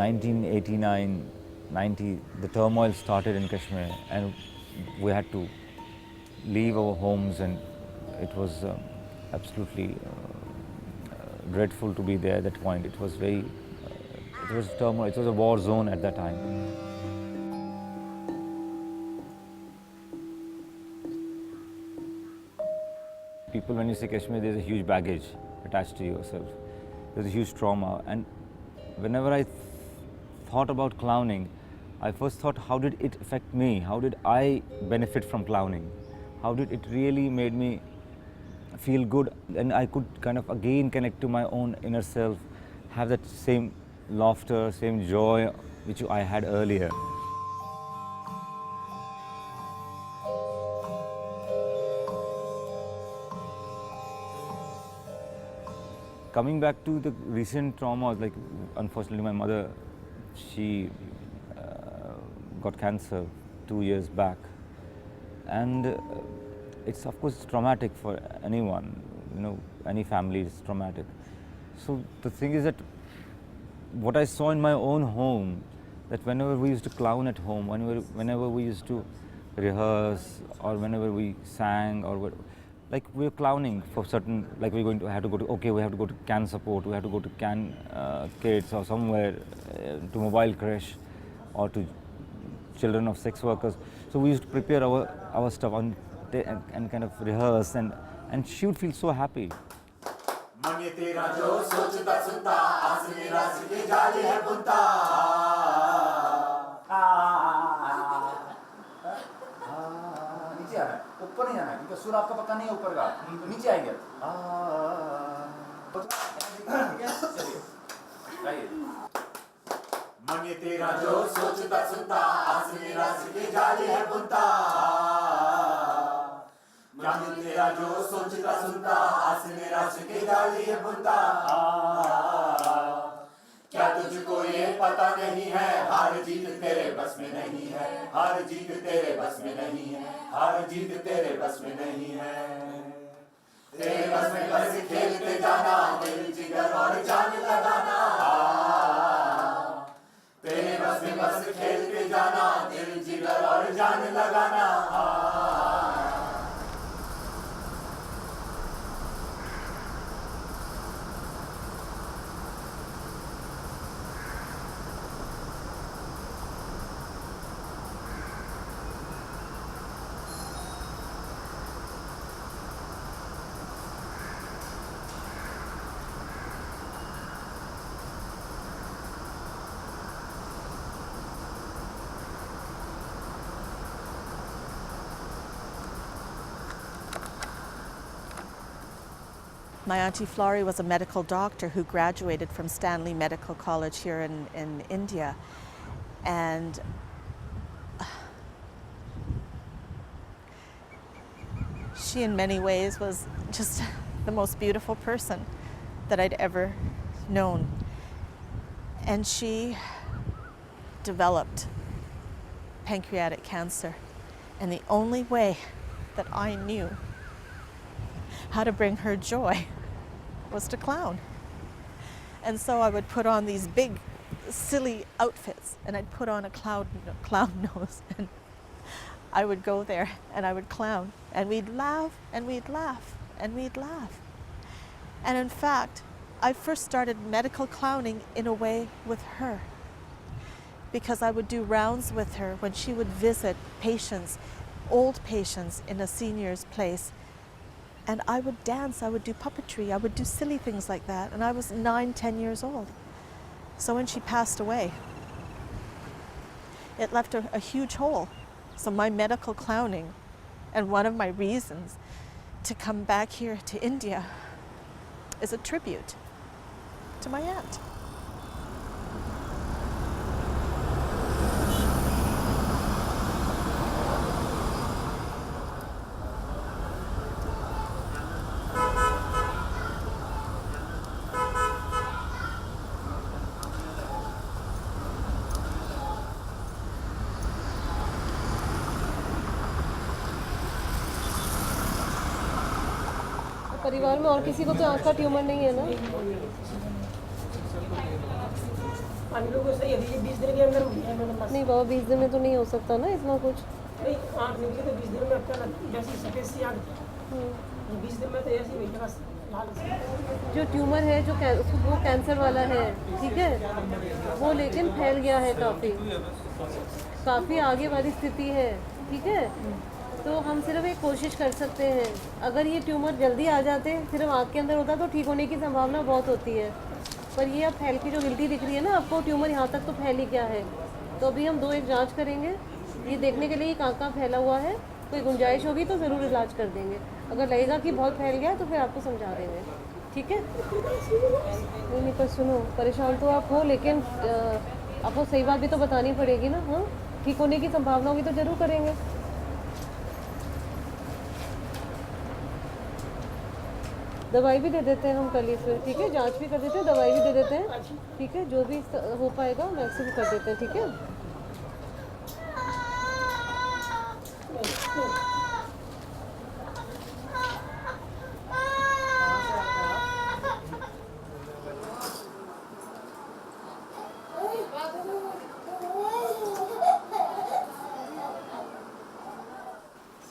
1989, 90, the turmoil started in Kashmir, and we had to leave our homes, and it was absolutely dreadful to be there at that point. It was very, it was turmoil, it was a war zone at that time. People, when you say Kashmir, there's a huge baggage attached to yourself. There's a huge trauma, and whenever I thought about clowning, I first thought, how did it affect me? How did I benefit from clowning? How did it really made me feel good? And I could kind of again connect to my own inner self, have that same laughter, same joy which I had earlier. Coming back to the recent traumas, like unfortunately my mother, she got cancer 2 years back, and it's of course traumatic for anyone, you know, any family is traumatic. So the thing is that what I saw in my own home, that whenever we used to clown at home, whenever we used to rehearse, or whenever we sang, or like we were clowning for certain, like we have to go to Can support, we have to go to Can kids or somewhere, to mobile creche or to children of sex workers. So we used to prepare our stuff and kind of rehearse, and she would feel so happy. ऊपर नहीं जाना है, क्योंकि सुर आपका पक्का नहीं है ऊपर का, तो नीचे आएंगे। मन ये तेरा जो सोचता सुनता, आसनी रास की जाली है बुनता। मन ये तेरा जो सोचता सुनता, आसनी रास की जाली है बुनता। क्या तुझको ये पता नहीं है, हार जीत तेरे बस में नहीं है, हार जीत तेरे बस में नहीं है, हार जीत तेरे बस में नहीं है। तेरे बस में बस खेलते जाना, दिल जिगर और जान लगाना। तेरे बस में बस खेलते जाना, दिल जिगर और जान लगाना। My Auntie Florrie was a medical doctor who graduated from Stanley Medical College here in India. And she in many ways was just the most beautiful person that I'd ever known. And she developed pancreatic cancer. And the only way that I knew how to bring her joy was to clown. And so I would put on these big, silly outfits, and I'd put on a clown nose, and I would go there and I would clown, and we'd laugh and we'd laugh and we'd laugh. And in fact, I first started medical clowning in a way with her, because I would do rounds with her when she would visit patients, old patients in a senior's place. And I would dance, I would do puppetry, I would do silly things like that. And I was 9, 10 years old. So when she passed away, it left a huge hole. So my medical clowning, and one of my reasons to come back here to India, is a tribute to my aunt. परिवार में और किसी को तो आँख का tumour नहीं है ना? हम लोग को सही अभी 20 दिन के अंदर हुई है मैडम। नहीं बाबा 20 दिन में तो नहीं हो सकता ना इतना कुछ। नहीं आँख निकली तो 20 दिन में अपना जैसी सफेद सी आँख 20 दिन में तो ऐसी हुई बस लाल सी। जो ट्यूमर है जो वो कैंसर वाला है, ठीक है, वो लेकिन फैल गया है काफ़ी आगे वाली स्थिति है, ठीक है। तो हम सिर्फ एक कोशिश कर सकते हैं, अगर ये ट्यूमर जल्दी आ जाते सिर्फ आँख के अंदर होता तो ठीक होने की संभावना बहुत होती है, पर ये अब फैल की जो गिल्टी दिख रही है ना आपको, ट्यूमर यहाँ तक तो फैल ही क्या है। तो अभी हम 2-1 जांच करेंगे ये देखने के लिए कि कहाँ फैला हुआ है, कोई गुंजाइश होगी तो ज़रूर इलाज कर देंगे, अगर लगेगा कि बहुत फैल गया तो फिर आपको समझा देंगे, ठीक है। नहीं पर सुनो, परेशान तो आप हो लेकिन आपको सही बात भी तो बतानी पड़ेगी ना। हाँ, ठीक होने की संभावना होगी तो ज़रूर करेंगे। दवाई भी दे देते हैं हम कल ही फिर, ठीक है, जांच भी कर देते हैं, दवाई भी दे देते हैं, ठीक है, जो भी हो पाएगा मैक्सिमम कर देते हैं, ठीक है।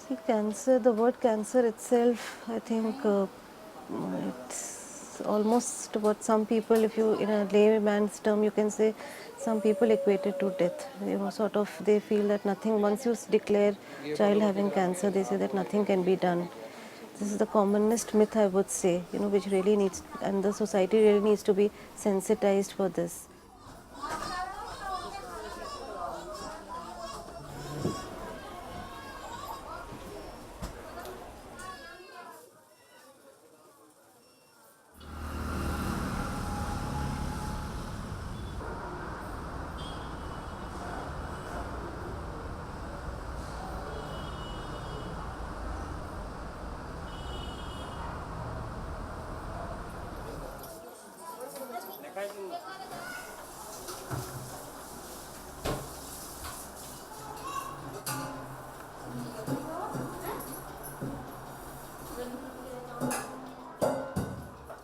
See, cancer, the word cancer itself, I think it's almost what some people, if you in a layman's term, you can say some people equate it to death. You know, sort of they feel that nothing, once you declare child having cancer, they say that nothing can be done. This is the commonest myth, I would say, you know, which really needs, and the society really needs to be sensitized for this.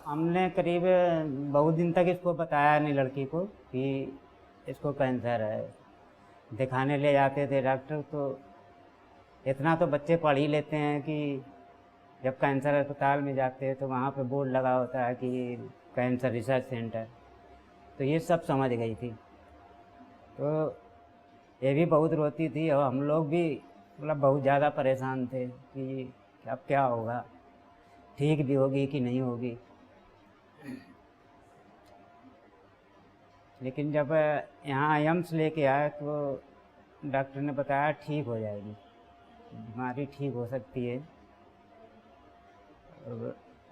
हमने करीब बहुत दिन तक इसको बताया नहीं लड़की को कि इसको कैंसर है। दिखाने ले जाते थे डॉक्टर तो इतना तो बच्चे पढ़ ही लेते हैं कि जब कैंसर अस्पताल में जाते हैं तो वहाँ पे बोर्ड लगा होता है कि कैंसर रिसर्च सेंटर, तो ये सब समझ गई थी। तो ये भी बहुत रोती थी और हम लोग भी मतलब बहुत ज़्यादा परेशान थे कि अब क्या होगा, ठीक भी होगी कि नहीं होगी। लेकिन जब यहाँ एम्स लेके आए तो डॉक्टर ने बताया ठीक हो जाएगी, बीमारी ठीक हो सकती है।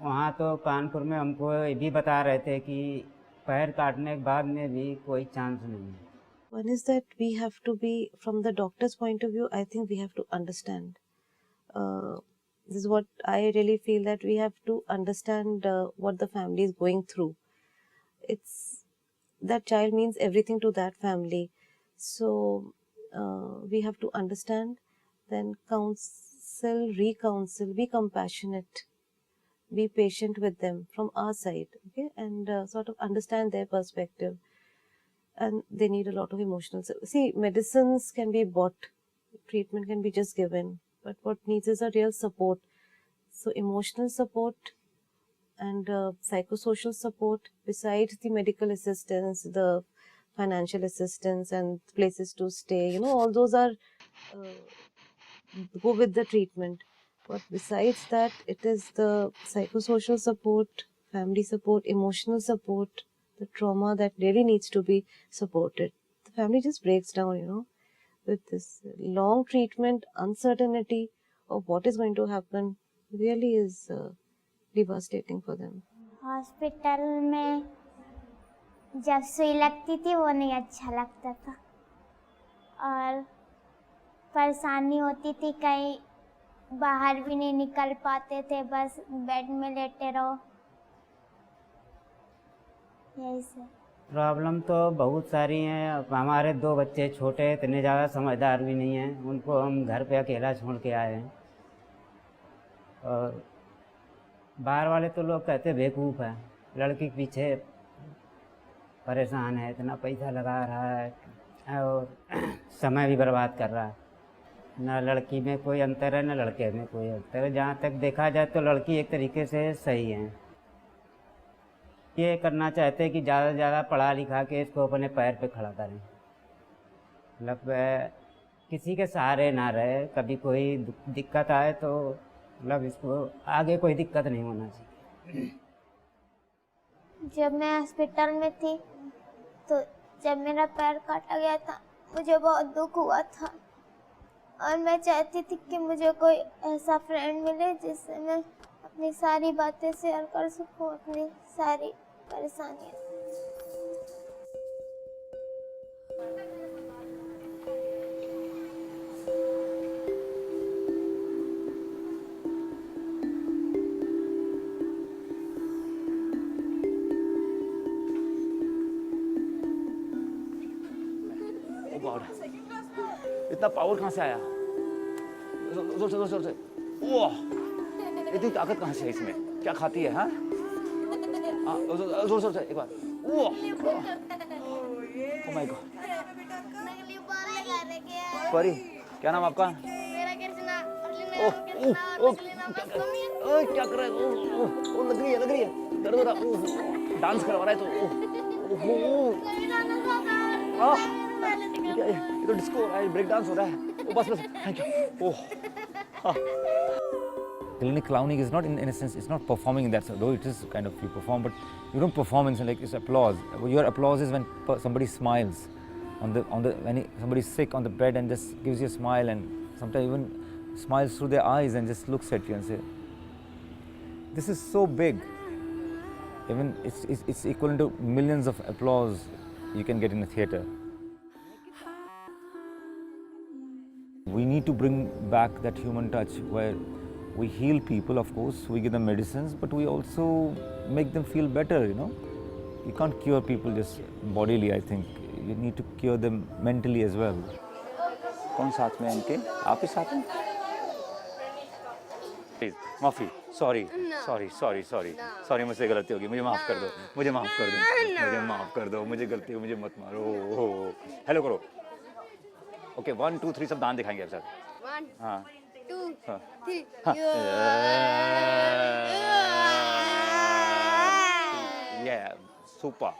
वहाँ तो कानपुर में हमको ये भी बता रहे थे कि पैर काटने के बाद में भी कोई चांस नहीं है। One is that we have to be, from the doctor's point of view, I think we have to understand. This is what I really feel, that we have to understand what the family is going through. It's that child means everything to that family. So we have to understand, then counsel, re-counsel, be compassionate, be patient with them from our side, okay, and sort of understand their perspective. And they need a lot of emotional support. See, medicines can be bought, treatment can be just given, but what needs is a real support. So emotional support and psychosocial support, besides the medical assistance, the financial assistance and places to stay, you know, all those are go with the treatment. But besides that, it is the psychosocial support, family support, emotional support, the trauma that really needs to be supported. The family just breaks down, you know, with this long treatment, uncertainty of what is going to happen really is devastating for them. Hospital में जब सुई लगती थी वो नहीं अच्छा लगता था और परेशानी होती थी, कहीं बाहर भी नहीं निकल पाते थे, बस बेड में लेटे रहो, यही सब। प्रॉब्लम तो बहुत सारी हैं। हमारे 2 बच्चे छोटे हैं, इतने ज़्यादा समझदार भी नहीं हैं, उनको हम घर पे अकेला छोड़ के आए हैं। और बाहर वाले तो लोग कहते बेवकूफ़ है, लड़की के पीछे परेशान है, इतना पैसा लगा रहा है और समय भी बर्बाद कर रहा है। ना लड़की में कोई अंतर है, ना लड़के में कोई अंतर है। जहाँ तक देखा जाए तो लड़की एक तरीके से सही है। ये करना चाहते हैं कि ज़्यादा से ज़्यादा पढ़ा लिखा के इसको अपने पैर पे खड़ा करें, मतलब किसी के सहारे ना रहे। कभी कोई दिक्कत आए तो मतलब इसको आगे कोई दिक्कत नहीं होना चाहिए। जब मैं हॉस्पिटल में थी तो जब मेरा पैर काटा गया था मुझे बहुत दुख हुआ था और मैं चाहती थी कि मुझे कोई ऐसा फ्रेंड मिले जिससे मैं अपनी सारी बातें शेयर कर सकूं, अपनी सारी परेशानियाँ। इतना पावर कहाँ से आया? जोर से। ओह, इतनी ताकत कहाँ से है इसमें? क्या खाती है? हाँ, जोर से एक बार। ओह, माय गॉड। परी, क्या नाम आपका? ओह, क्या कर रहा है? ओह, लग रही है। दर्द हो रहा। डांस करवा रहा है तो ओह। ये तो डिस्को हो रहा है, ब्रेक डांस हो रहा है। बस thank you. Oh, clinic clowning is not in a sense, it's not performing in that sense, though it is kind of you perform, but you don't perform in like it's applause. Your applause is when somebody smiles when somebody's sick on the bed and just gives you a smile, and sometimes even smiles through their eyes and just looks at you and say, this is so big. Even it's equivalent to millions of applause you can get in a theater. We need to bring back that human touch where we heal people, of course, we give them medicines, but we also make them feel better, you know. You can't cure people just bodily, I think. You need to cure them mentally as well. कौन साथ में इनके? आप ही साथ में? Please, माफ़ी, sorry, मुझसे गलती होगी, मुझे माफ़ कर दो, मुझे गलती हो, मुझे मत मारो। हेलो करो। ओके, 1 2 3 सब दान दिखाएंगे आप साथ। 1 हाँ 2 3 Yeah, super,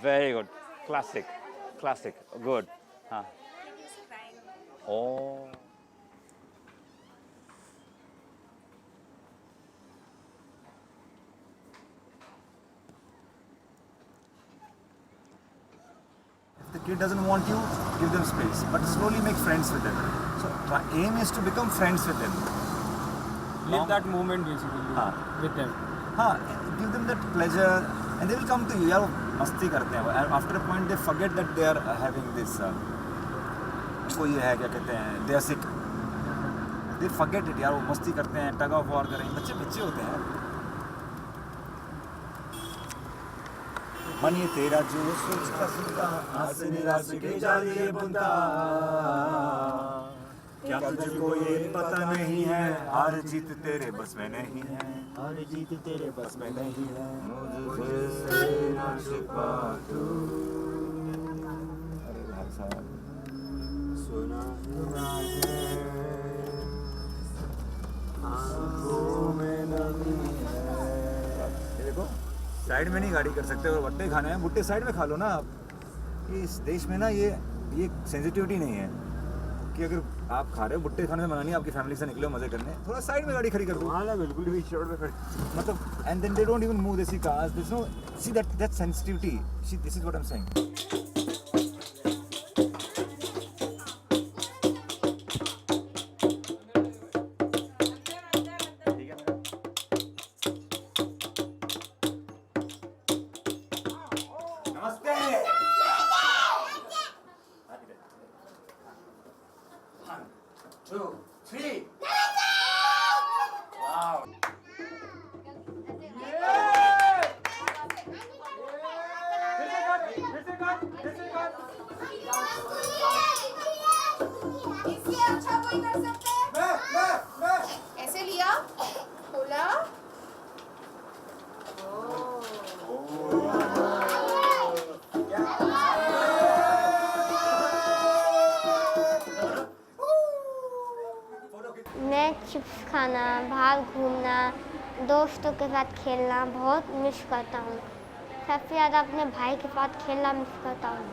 very good, classic, good. हाँ। Oh. The kid doesn't want you, give them space, but slowly make friends with them. So the aim is to become friends with them. Live that moment basically with them. हाँ, give them that pleasure, and they will come to you. यार वो मस्ती करते हैं, and after a point they forget that they are having this. को ये है क्या कहते हैं? They are sick. They forget it. यार वो मस्ती करते हैं, tug of war करेंगे. बच्चे होते हैं. मन ये तेरा जो सोचता सुनता आस निराश के जालिए बुनता, क्या तुझको ये पता नहीं है हार जीत तेरे बस में नहीं है, हार जीत तेरे बस में नहीं है, मुझसे ना छुपा तू। अरे भाई साहब सुना है आँखों में नमी है। ये देखो साइड में नहीं गाड़ी कर सकते, और भुट्टे खाने हैं, भुट्टे साइड में खा लो ना आप। इस देश में ना ये सेंसिटिविटी नहीं है कि अगर आप खा रहे हो भुट्टे खाने में मना नहीं, आपकी फैमिली से निकले हो मजे करने, थोड़ा साइड में गाड़ी खड़ी कर दो। हाँ ना, बिल्कुल भी शॉर्ट में खड़ी, मतलब and then they don't even move, they see cars, there is no see that sensitivity, see this is what I am saying. जाना, बाहर घूमना, दोस्तों के साथ खेलना बहुत मिस करता हूँ। सबसे ज़्यादा अपने भाई के साथ खेलना मिस करता हूँ।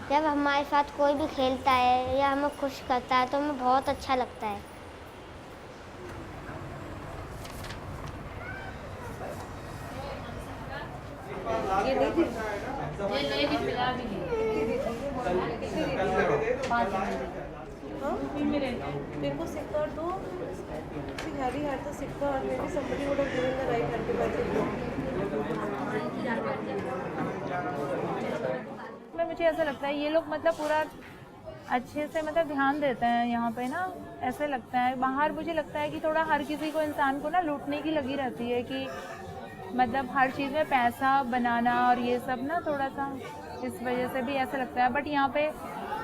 जब हमारे साथ कोई भी खेलता है या हमें खुश करता है तो हमें बहुत अच्छा लगता है। मेरे को सिक्का दो, हैवी हैड द सिक्का और may be somebody would have given the right hand to my में मुझे ऐसा लगता है ये लोग मतलब पूरा अच्छे से मतलब ध्यान देते हैं यहाँ पे ना, ऐसे लगता है। बाहर मुझे लगता है कि थोड़ा हर किसी को, इंसान को ना लूटने की लगी रहती है कि मतलब हर चीज़ में पैसा बनाना और ये सब ना, थोड़ा सा इस वजह से भी ऐसा लगता है। बट यहाँ पे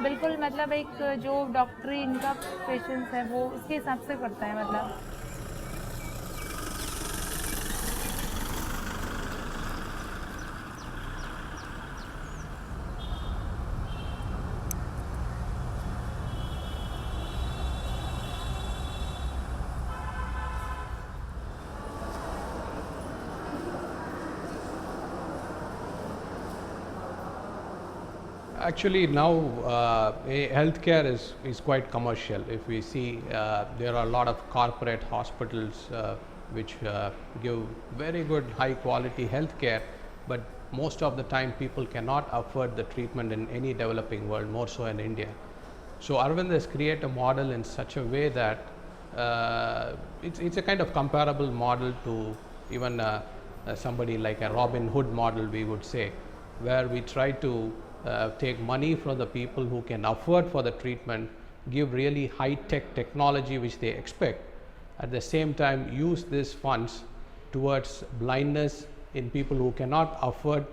बिल्कुल मतलब एक जो डॉक्टरी इनका पेशेंस है वो उसके हिसाब से करता है मतलब। Actually, now healthcare is quite commercial. If we see, there are a lot of corporate hospitals which give very good high quality healthcare, but most of the time people cannot afford the treatment in any developing world, more so in India. So Arvind has created a model in such a way that it's a kind of comparable model to even somebody like a Robin Hood model, we would say, where we try to take money from the people who can afford for the treatment, give really high-tech technology which they expect, at the same time use these funds towards blindness in people who cannot afford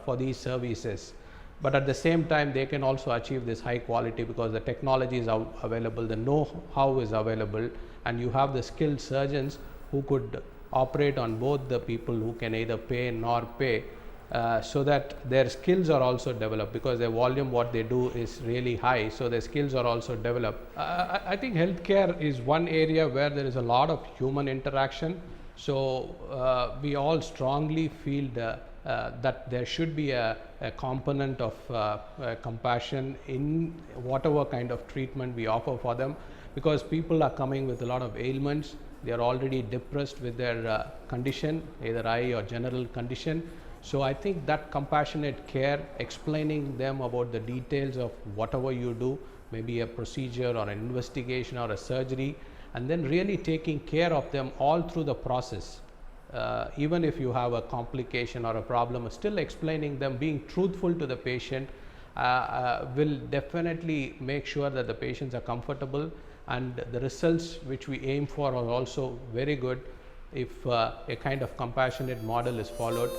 for these services. But at the same time they can also achieve this high quality because the technology is available, the know-how is available, and you have the skilled surgeons who could operate on both the people who can either pay nor pay. So that their skills are also developed because their volume, what they do is really high, so their skills are also developed. I think healthcare is one area where there is a lot of human interaction, so we all strongly feel that there should be a component of compassion in whatever kind of treatment we offer for them, because people are coming with a lot of ailments, they are already depressed with their condition, either eye or general condition. So I think that compassionate care, explaining them about the details of whatever you do, maybe a procedure or an investigation or a surgery, and then really taking care of them all through the process. Even if you have a complication or a problem, still explaining them, being truthful to the patient will definitely make sure that the patients are comfortable, and the results which we aim for are also very good if a kind of compassionate model is followed.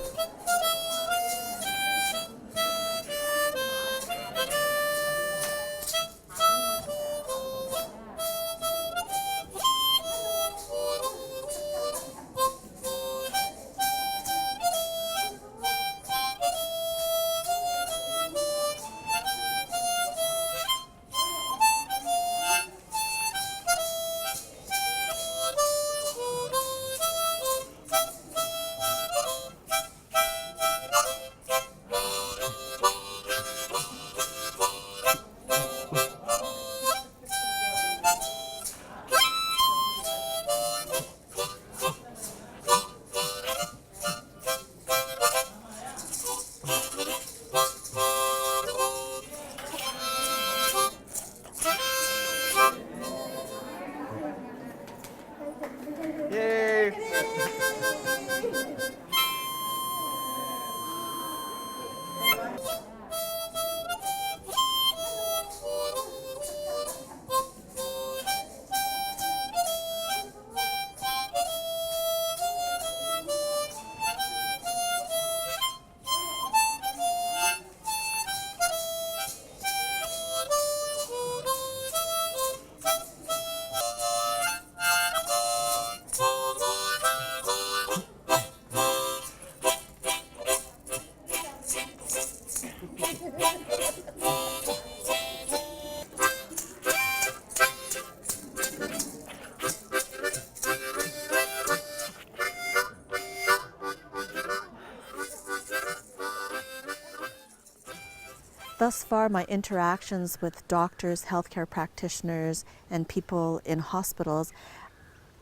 Thus far, my interactions with doctors, healthcare practitioners, and people in hospitals,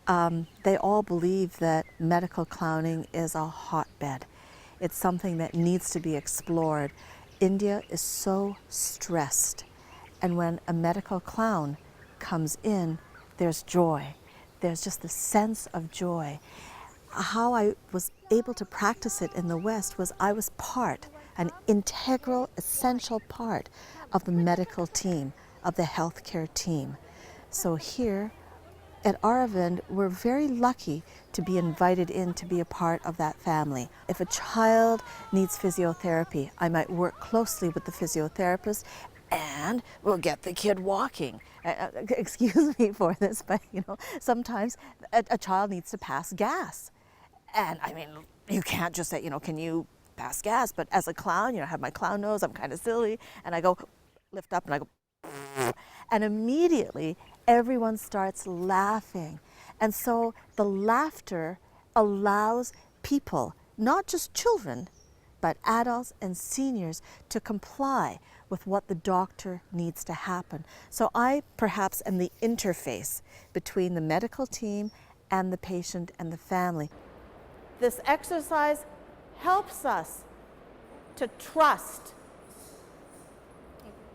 they all believe that medical clowning is a hotbed. It's something that needs to be explored. India is so stressed, and when a medical clown comes in, there's joy. There's just a sense of joy. How I was able to practice it in the West was I was an integral, essential part of the medical team, of the healthcare team. So here at Auroville, we're very lucky to be invited in to be a part of that family. If a child needs physiotherapy, I might work closely with the physiotherapist and we'll get the kid walking. Excuse me for this, but sometimes a child needs to pass gas. And I mean, you can't just say, can you pass gas? But as a clown, I have my clown nose, I'm kind of silly, and I go, lift up, and I go, and immediately everyone starts laughing. And so the laughter allows people, not just children, but adults and seniors, to comply with what the doctor needs to happen. So I perhaps am the interface between the medical team and the patient and the family. This exercise helps us to trust,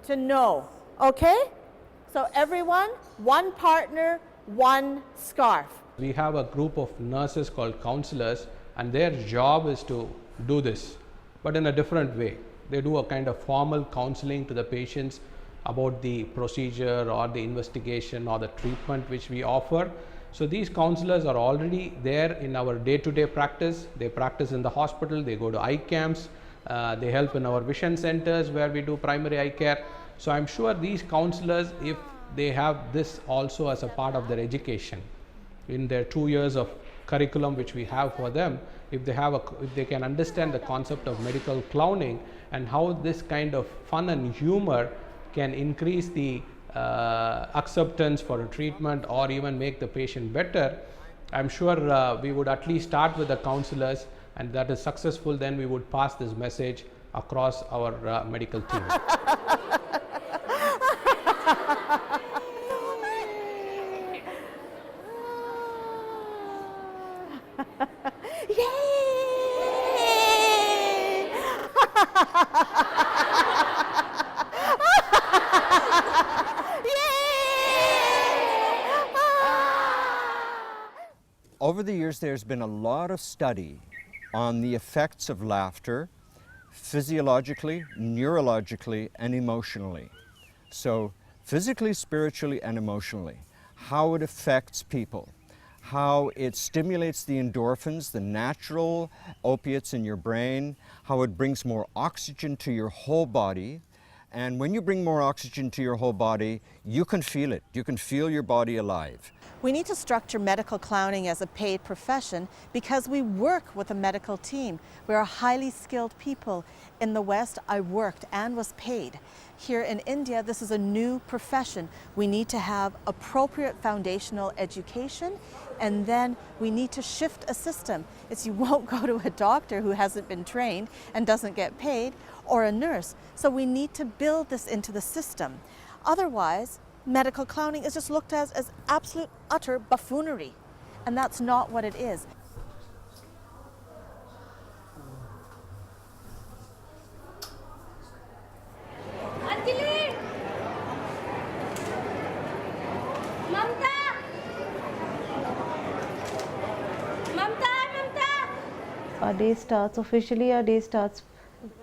to know, okay? So everyone, one partner, one scarf. We have a group of nurses called counselors, and their job is to do this, but in a different way. They do a kind of formal counseling to the patients about the procedure or the investigation or the treatment which we offer. So these counselors are already there in our day-to-day practice. They practice in the hospital, they go to eye camps, they help in our vision centers where we do primary eye care. So I'm sure these counselors, if they have this also as a part of their education in their 2 years of curriculum which we have for them, if they can understand the concept of medical clowning and how this kind of fun and humor can increase the acceptance for a treatment or even make the patient better, I'm sure we would at least start with the counselors, and that is successful, then we would pass this message across our medical team. Over the years, there's been a lot of study on the effects of laughter physiologically, neurologically, and emotionally. So physically, spiritually, and emotionally, how it affects people, how it stimulates the endorphins, the natural opiates in your brain, how it brings more oxygen to your whole body. And when you bring more oxygen to your whole body, you can feel it. You can feel your body alive. We need to structure medical clowning as a paid profession because we work with a medical team. We are highly skilled people. In the West, I worked and was paid. Here in India, this is a new profession. We need to have appropriate foundational education, and then we need to shift a system. You won't go to a doctor who hasn't been trained and doesn't get paid, or a nurse. So we need to build this into the system. Otherwise, medical clowning is just looked at as absolute, utter buffoonery. And that's not what it is. Our day starts, officially our day starts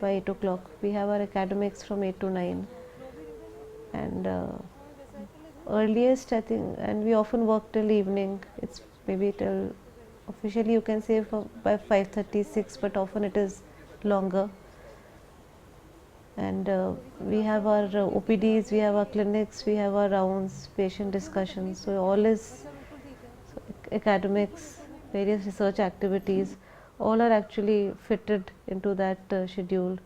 by 8 o'clock. We have our academics from 8 to 9. And earliest, I think, and we often work till evening. It's maybe till, officially you can say by 5:30, 6, but often it is longer. And we have our OPDs, we have our clinics, we have our rounds, patient discussions. So all is academics, various research activities, all are actually fitted into that schedule.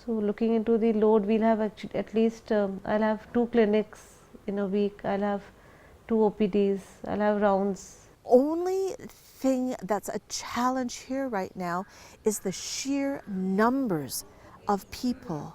So looking into the load, we'll have actually at least, I'll have 2 clinics in a week, I'll have 2 OPDs, I'll have rounds. Only thing that's a challenge here right now is the sheer numbers of people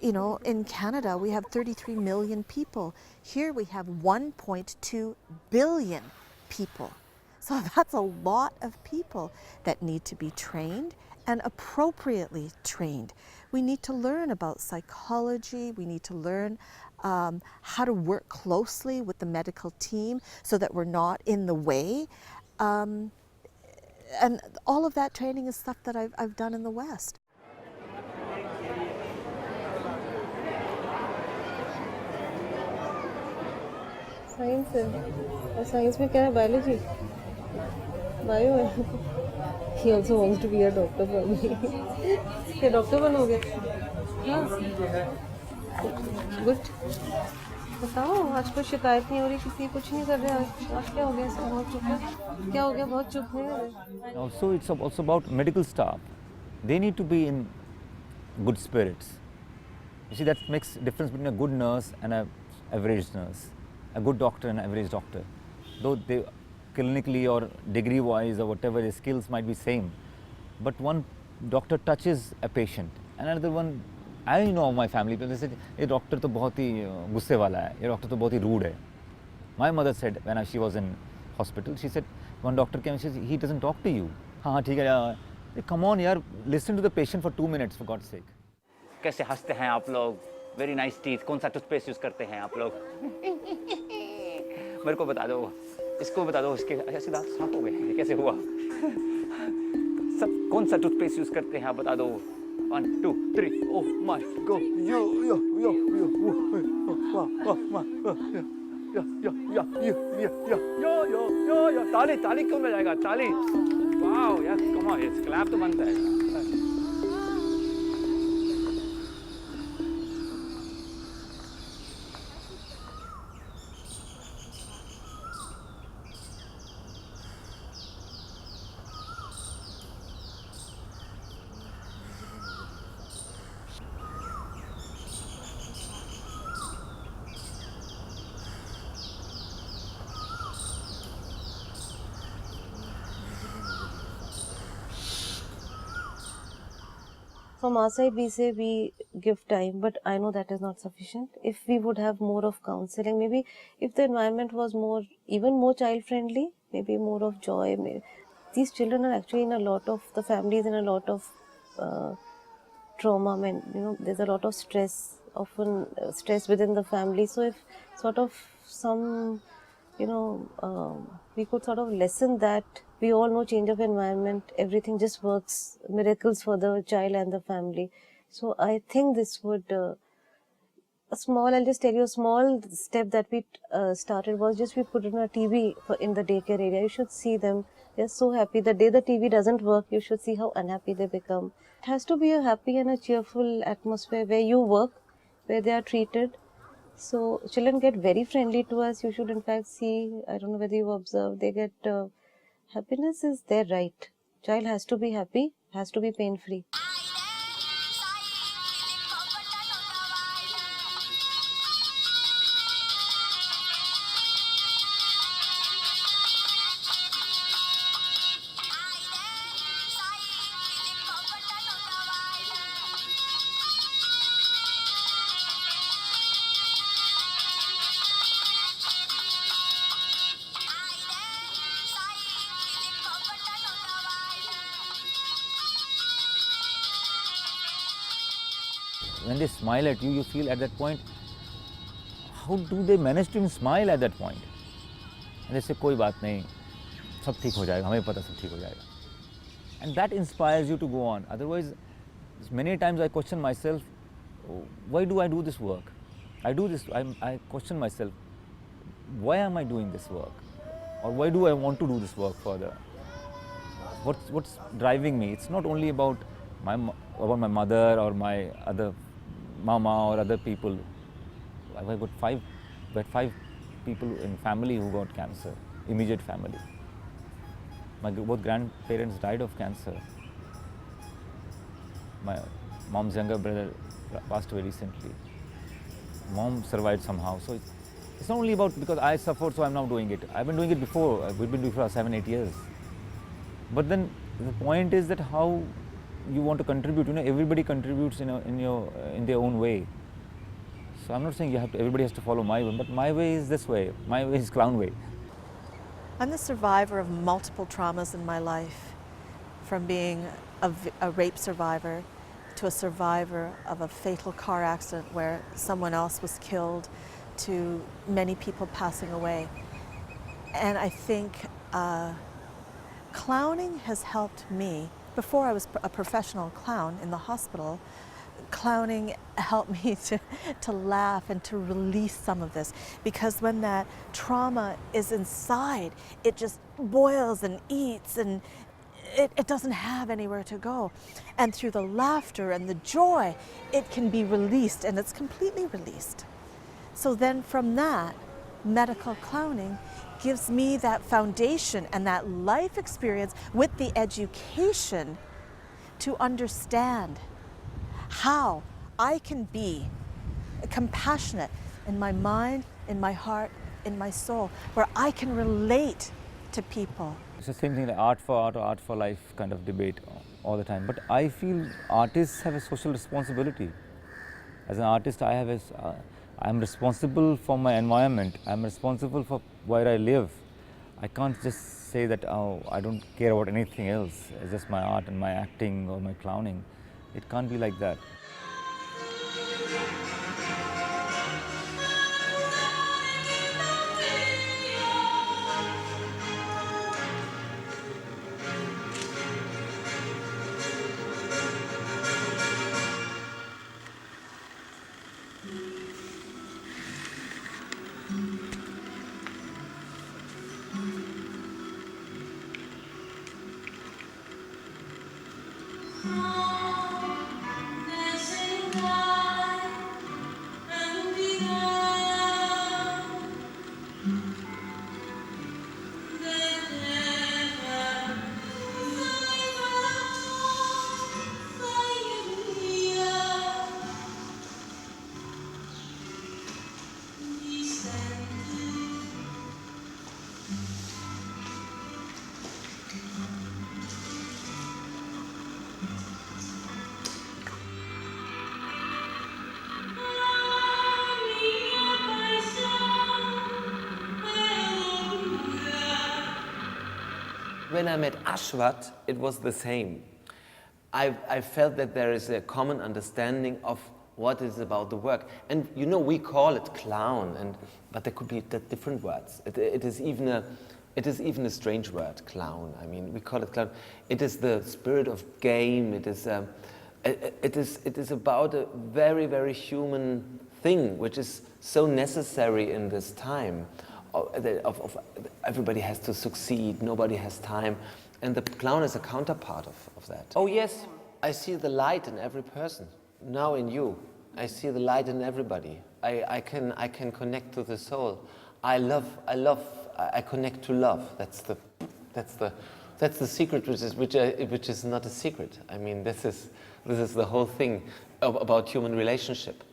You know, in Canada, we have 33 million people. Here we have 1.2 billion people. So that's a lot of people that need to be trained and appropriately trained. We need to learn about psychology. We need to learn how to work closely with the medical team so that we're not in the way. And all of that training is stuff that I've done in the West. Science है और science में क्या है biology bio है ही also wants to be a doctor for me क्या doctor बनोगे हाँ गुड बताओ आज कोई शिकायत नहीं हो रही किसी कुछ नहीं कर रहे आज क्या हो गया सब बहुत चुप है क्या हो गया बहुत चुप है Also, it's also about medical staff. They need to be in good spirits. You see, that makes difference between a good nurse and an average nurse, a good doctor and an average doctor. Though they clinically or degree-wise or whatever the skills might be same, but one doctor touches a patient, and another one, I know my family people, they said, ये doctor तो बहुत ही गुस्से वाला है, ये doctor तो बहुत ही rude है. My mother said when she was in hospital, she said, one doctor came and she said, he doesn't talk to you. हाँ ठीक है यार. Come on यार, listen to the patient for 2 minutes for God's sake. कैसे हंसते हैं आप लोग? Very nice teeth. कौन सा टूथपेस्ट यूज करते हैं आप लोग? मेरे को बता दो. इसको बता दो. इसके ऐसे दांत साफ हो गए. ये कैसे हुआ? सब कौन सा टूथपेस्ट यूज करते हैं आप बता दो. 1 2 3 oh my god yo yo yo yo yo ताली ताली क्यों बजाएगा ताली वाओ यार कम ऑन इट्स क्लैप तो बनता है From our side, we say we give time, but I know that is not sufficient. If we would have more of counseling, maybe if the environment was more, even more child-friendly, maybe more of joy. These children are actually in a lot of, the families in a lot of trauma. I mean, you know, there's a lot of stress, often stress within the family. So if sort of some, you know, we could sort of lessen that. We all know change of environment, everything just works, miracles for the child and the family. So I think this would, I'll just tell you, a small step that we started was just we put in a TV in the daycare area. You should see them. They're so happy. The day the TV doesn't work, you should see how unhappy they become. It has to be a happy and a cheerful atmosphere where you work, where they are treated. So children get very friendly to us. You should in fact see, I don't know whether you observe, they get... happiness is their right. Child has to be happy, has to be pain-free. When they smile at you, you feel at that point, how do they manage to even smile at that point? And they say, कोई बात नहीं, सब ठीक हो जाएगा, हमें पता सब ठीक हो जाएगा. And that inspires you to go on. Otherwise, many times I question myself, why do I do this work? I question myself, why am I doing this work? Or why do I want to do this work further? What's driving me? It's not only about my mother or my other mama or other people. I've got five people in family who got cancer, immediate family. My both grandparents died of cancer. My mom's younger brother passed away recently. Mom survived somehow. So it's not only about because I suffered, so I'm now doing it. I've been doing it before. We've been doing it for 7-8 years. But then the point is that how you want to contribute, everybody contributes in their own way. So I'm not saying everybody has to follow my way, but my way is this way. My way is clown way. I'm the survivor of multiple traumas in my life, from being a rape survivor to a survivor of a fatal car accident where someone else was killed, to many people passing away. And I think clowning has helped me. Before I was a professional clown in the hospital, clowning helped me to laugh and to release some of this, because when that trauma is inside, it just boils and eats, and it doesn't have anywhere to go. And through the laughter and the joy, it can be released, and it's completely released. So then from that, medical clowning gives me that foundation and that life experience with the education to understand how I can be compassionate in my mind, in my heart, in my soul, where I can relate to people. It's the same thing, like art for art or art for life kind of debate all the time. But I feel artists have a social responsibility. As an artist, I'm responsible for my environment. I'm responsible for where I live. I can't just say that, oh, I don't care about anything else. It's just my art and my acting or my clowning. It can't be like that. When I met Ashwat, it was the same. I felt that there is a common understanding of what is about the work. And we call it clown, but there could be different words. It is even a strange word, clown. I mean, we call it clown. It is the spirit of game. It is about a very, very human thing, which is so necessary in this time. Of everybody has to succeed, nobody has time, and the clown is a counterpart of that. Oh yes, I see the light in every person. Now in you, I see the light in everybody. I can connect to the soul. I connect to love. That's the secret, which is not a secret. I mean, this is the whole thing about human relationship.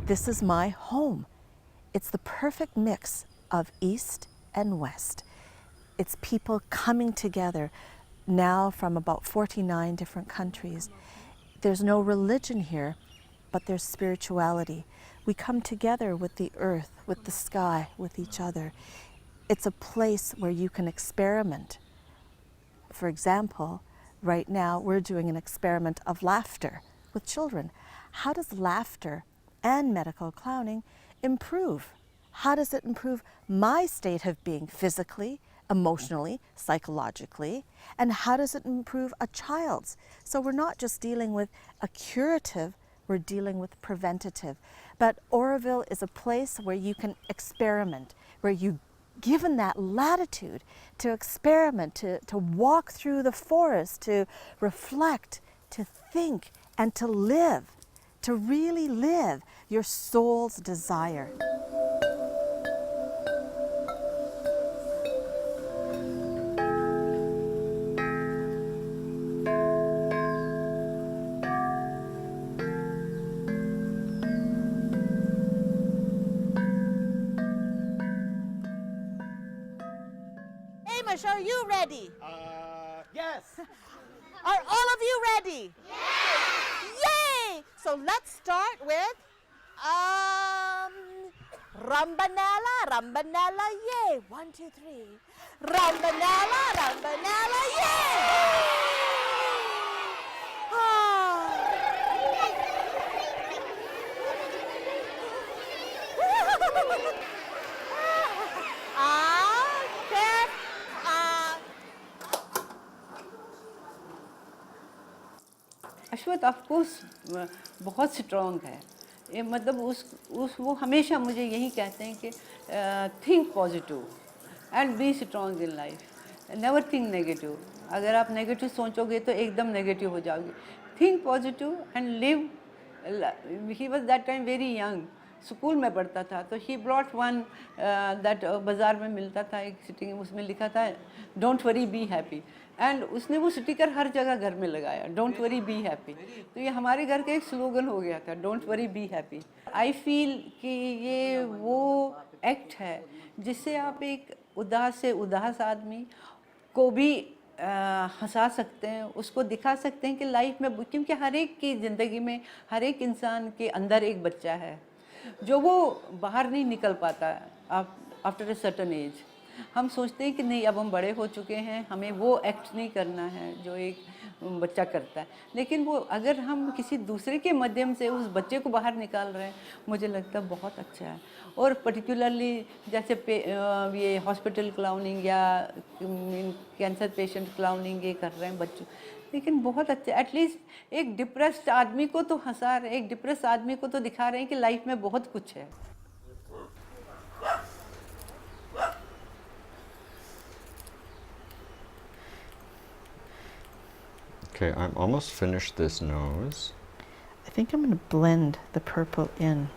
This is my home. It's the perfect mix of East and West. It's people coming together now from about 49 different countries. There's no religion here, but there's spirituality. We come together with the earth, with the sky, with each other. It's a place where you can experiment. For example, right now we're doing an experiment of laughter with children. How does laughter and medical clowning improve? How does it improve my state of being physically, emotionally, psychologically, and how does it improve a child's? So we're not just dealing with a curative we're dealing with preventative. But Auroville is a place where you can experiment, where you given that latitude to experiment, to walk through the forest, to reflect, to think, and to live, to really live your soul's desire. Are you ready? Yes. Are all of you ready? Yes. Yay! So let's start with Rambanella, Rambanella, yay! 1, 2, 3. Rambanella, Rambanella, yay! Ashwath of course बहुत strong है ये मतलब वो हमेशा मुझे यही कहते हैं कि think positive and be strong in life never think negative अगर आप नेगेटिव सोचोगे तो एकदम नेगेटिव हो जाओगे think positive and live he was that time very young school में पढ़ता था तो ही ब्रॉट वन दैट बाज़ार में मिलता था एक सिटिंग उसमें लिखा था don't worry be happy and उसने वो स्टिकर हर जगह घर में लगाया डोंट वरी बी हैप्पी तो ये हमारे घर का एक स्लोगन हो गया था don't worry be happy I feel कि ये वो एक्ट है जिससे आप एक उदास से उदास आदमी को भी हंसा सकते हैं उसको दिखा सकते हैं कि लाइफ में क्योंकि हर एक की ज़िंदगी में हर एक इंसान के अंदर एक बच्चा है जो वो बाहर नहीं निकल पाता आफ्टर अ सर्टन एज हम सोचते हैं कि नहीं अब हम बड़े हो चुके हैं हमें वो एक्ट नहीं करना है जो एक बच्चा करता है लेकिन वो अगर हम किसी दूसरे के माध्यम से उस बच्चे को बाहर निकाल रहे हैं मुझे लगता है बहुत अच्छा है और पर्टिकुलरली जैसे ये हॉस्पिटल क्लाउनिंग या कैंसर पेशेंट क्लाउनिंग ये कर रहे हैं बच्चों लेकिन बहुत अच्छा एटलीस्ट एक डिप्रेस्ड आदमी को तो हंसा रहे एक डिप्रेस आदमी को तो दिखा रहे हैं कि लाइफ में बहुत कुछ है Okay, I'm almost finished this nose. I think I'm going to blend the purple in.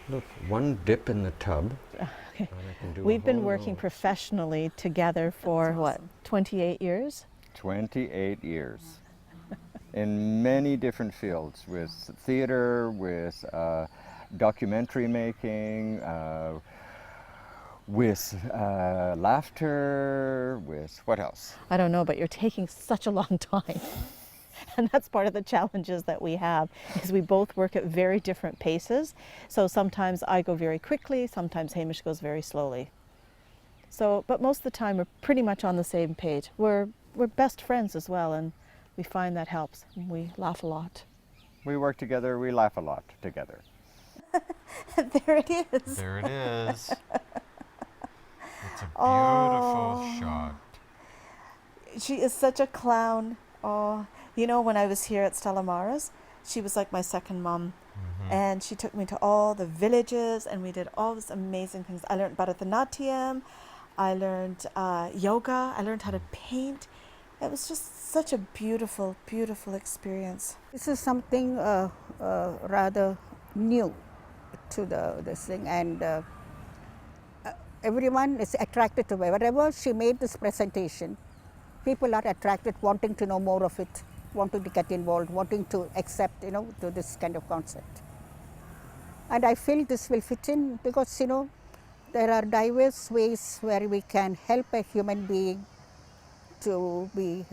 Look, one dip in the tub. Okay. We've been working professionally together for what, 28 years? 28 years. In many different fields, with theater, with documentary making, with laughter, with what else? I don't know, but you're taking such a long time. And that's part of the challenges that we have, is we both work at very different paces. So sometimes I go very quickly, sometimes Hamish goes very slowly. So, but most of the time we're pretty much on the same page. We're best friends as well, and we find that helps. We laugh a lot. We work together, we laugh a lot together. There it is. There it is. It's a beautiful shot. She is such a clown. Oh, you know, when I was here at Stella Maris, she was like my second mom. And she took me to all the villages and we did all these amazing things. I learned Bharatanatyam, I learned yoga, I learned how to paint. It was just such a beautiful, beautiful experience. This is something rather new to this thing, and everyone is attracted to her. Wherever she made this presentation, people are attracted, wanting to know more of it, wanting to get involved, wanting to accept, to this kind of concept. And I feel this will fit in because, there are diverse ways where we can help a human being to be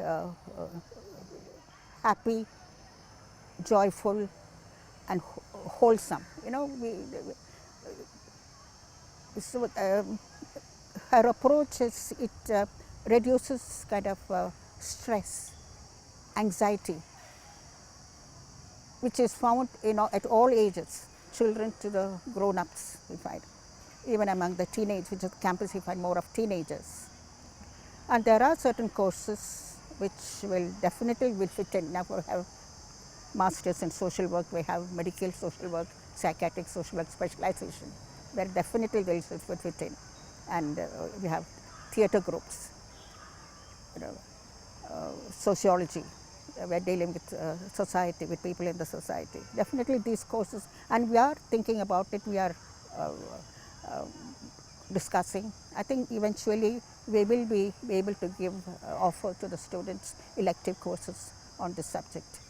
happy, joyful, and wholesome. So, her approach is it reduces kind of stress, anxiety, which is found at all ages, children to the grown-ups. We find even among the teenage, which is campus, we find more of teenagers. And there are certain courses which will definitely will fit in. Now we have masters in social work, we have medical social work, psychiatric social work specialization, where definitely will fit in. And we have theatre groups, sociology, we are dealing with society, with people in the society. Definitely these courses, and we are thinking about it, we are discussing. I think eventually we will be able to give offer to the students elective courses on this subject.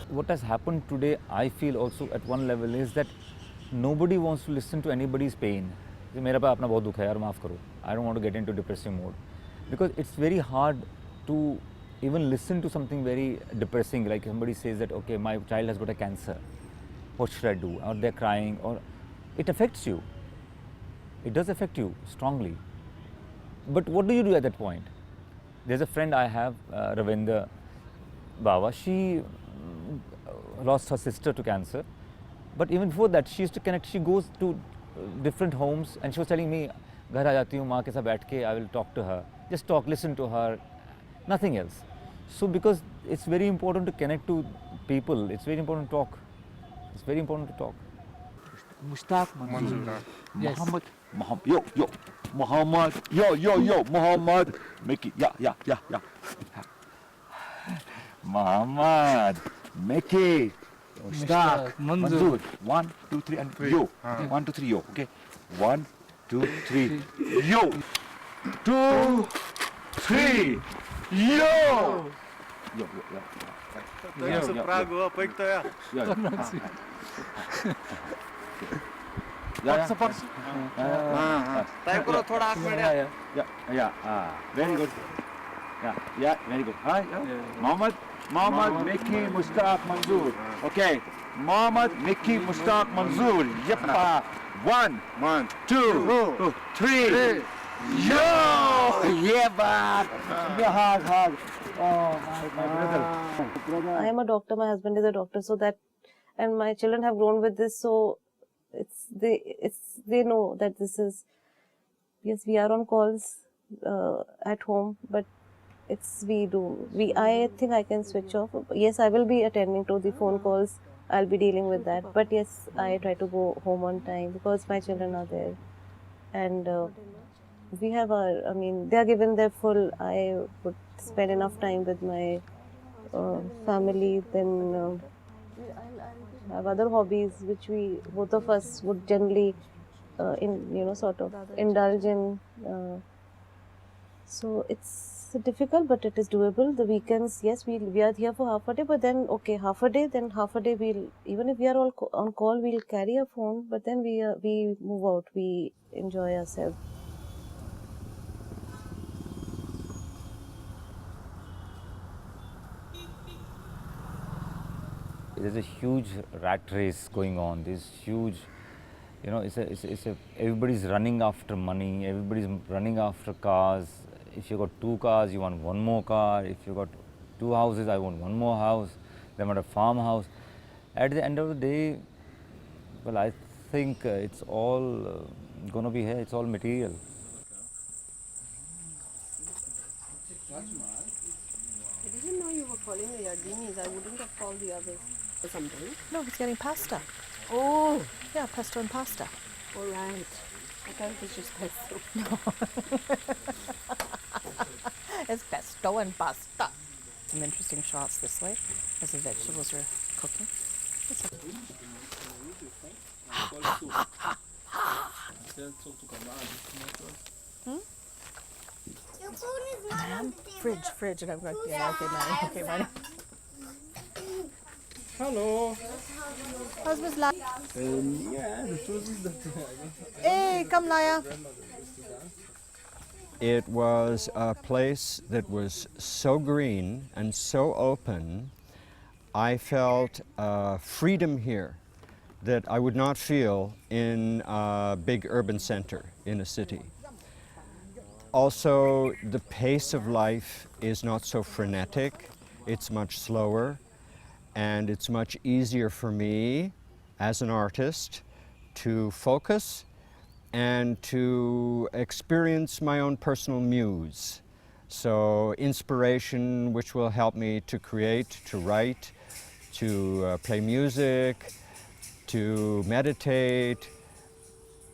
What has happened today, I feel also at one level, is that nobody wants to listen to anybody's pain. मेरा पे अपना बहुत दुख है यार, माफ़ करो. I don't want to get into depressive mode, because it's very hard to even listen to something very depressing, like somebody says that, okay, my child has got a cancer, what should I do? Or they're crying, or it affects you. It does affect you strongly. But what do you do at that point? There's a friend I have, Ravindra Bawa. She lost her sister to cancer, but even before that she used to connect. She goes to different homes and she was telling me, घर आ जाती हूँ माँ के साथ बैठ के, I will talk to her, just talk, listen to her, nothing else. So because it's very important to connect to people, it's very important to talk. It's very important to talk. Mushtaq Manzoor. Yes. Muhammad. Muhammad, Muhammad, Mickey, yeah. Muhammad, Mickey, Mushtaq, Manzoor. 1, 2, 3, and yo. 1, 2, 3, yo. Okay. 1, 2, 3, yo. 2, 3, yo. Yo. Я се праго, пък тоя. Parts. Try karo thoda aag mein. Yeah. Very good. Yeah, very good. Hi. Mohammed, Mickey, Mushtaq, Manzoor. Okay. Mohammed, Mickey, Mushtaq, Manzoor. Yep. 1, 2, 3. Yo! Yeah, bad. Hug. Oh, my brother. I am a doctor, my husband is a doctor, so that, and my children have grown with this, so they know that this is, yes, we are on calls at home, but I think I can switch off. Yes, I will be attending to the phone calls, I'll be dealing with that, but yes, I try to go home on time because my children are there, and we have they are given their full, I would spend enough time with my family, then have other hobbies which both of us would generally sort of indulge in. So it's difficult, but it is doable. The weekends, yes, we are here for half a day, but then half a day we'll, even if we are all on call, we'll carry a phone, but then we move out, we enjoy ourselves. There's a huge rat race going on. There's huge, everybody's running after money. Everybody's running after cars. If you got 2 cars, you want 1 more car. If you got 2 houses, I want 1 more house. Then I want a farmhouse. At the end of the day, well, I think it's all going to be here. It's all material. I didn't know you were calling the Yardinis. I wouldn't have called the others. Or something. No, he's getting pasta. Oh, yeah, pesto and pasta. All right. I thought it was just pesto. No. It's pesto and pasta. Some interesting shots this way as the vegetables are cooking. Fridge, and I'm going, yeah, okay, mine. Hello. How's Miss Laya? Yeah, the truth is that. Hey, come Laya. It was a place that was so green and so open. I felt freedom here that I would not feel in a big urban center in a city. Also, the pace of life is not so frenetic. It's much slower, and it's much easier for me as an artist to focus and to experience my own personal muse. So inspiration which will help me to create, to write, to play music, to meditate.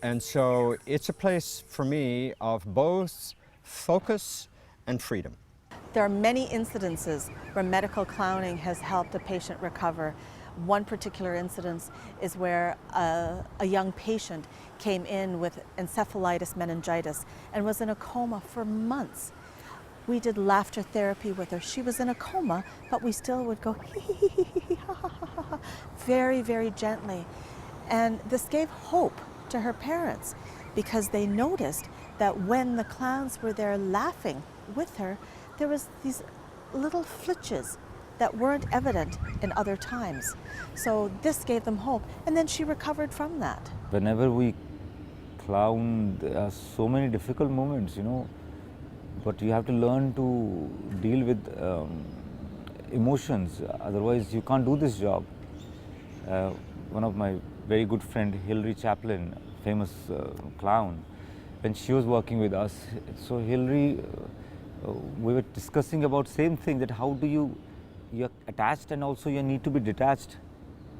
And so it's a place for me of both focus and freedom. There are many incidences where medical clowning has helped a patient recover. One particular incident is where a young patient came in with encephalitis meningitis and was in a coma for months. We did laughter therapy with her. She was in a coma, but we still would go very, very gently. And this gave hope to her parents because they noticed that when the clowns were there laughing with her, there was these little flitches that weren't evident in other times. So this gave them hope, and then she recovered from that. Whenever we clown, there are so many difficult moments, you know, but you have to learn to deal with emotions, otherwise you can't do this job. One of my very good friend, Hilary Chaplin, famous clown, when she was working with us, so Hilary, we were discussing about same thing, that how do you're attached and also you need to be detached.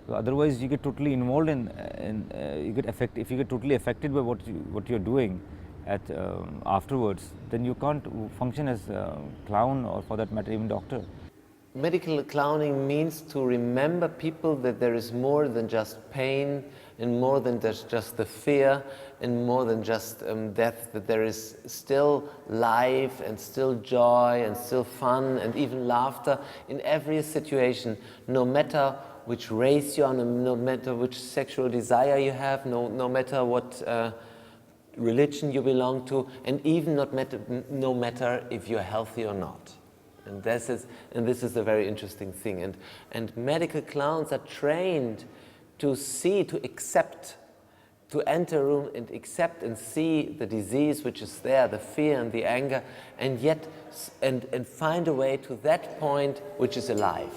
So otherwise you get totally involved in you get affected. If you get totally affected by what you're doing afterwards, then you can't function as a clown, or for that matter even doctor. Medical clowning means to remember people that there is more than just pain, and more than just the fear, and more than just death, that there is still life and still joy and still fun and even laughter in every situation, no matter which race you are, no matter which sexual desire you have, no matter what religion you belong to, and even no matter if you're healthy or not. And this is a very interesting thing. And medical clowns are trained to see, to accept, to enter a room and accept and see the disease which is there, the fear and the anger, and yet and find a way to that point which is alive.